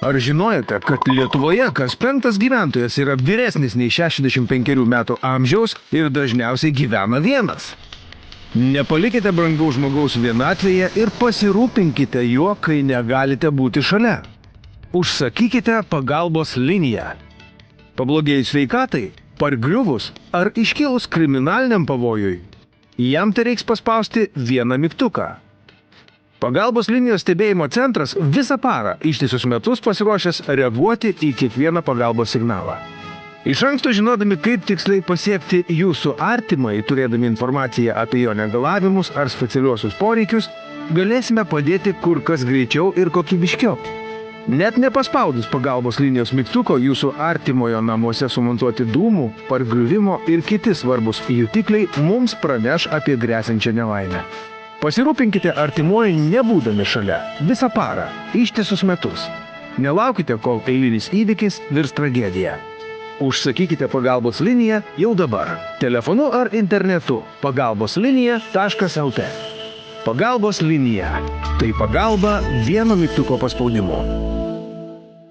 Ar žinojote, kad Lietuvoje kas 5 gyventojas yra vyresnis nei 65 metų amžiaus ir dažniausiai gyvena vienas? Nepalikite brangaus žmogaus vienatvėje ir pasirūpinkite juo, kai negalite būti šalia. Užsakykite pagalbos liniją. Pablogėjus sveikatai, pargriuvus ar iškilus kriminaliniam pavojui, jam tereiks paspausti vieną mygtuką. Pagalbos linijos stebėjimo centras visą parą ištisus metus pasiruošęs reaguoti į kiekvieną pagalbos signalą. Iš anksto žinodami, kaip tiksliai pasiekti jūsų artimąjį, turėdami informaciją apie jo negalavimus ar specialiuosius poreikius, galėsime padėti kur kas greičiau ir kokybiškiau. Net nepaspaudus pagalbos linijos mygtuko, jūsų artimojo namuose sumontuoti dūmų, pargriuvimo ir kiti svarbus jutikliai mums praneš apie gresiančią nelaimę. Pasirūpinkite artimuoju nebūdami šalia visą parą, ištisus metus. Nelaukite, kol eilinis įvykis virs tragedija. Užsakykite pagalbos liniją jau dabar. Telefonu ar internetu pagalboslinija.lt. Pagalbos linija. Tai pagalba vieno mygtuko paspaudimu.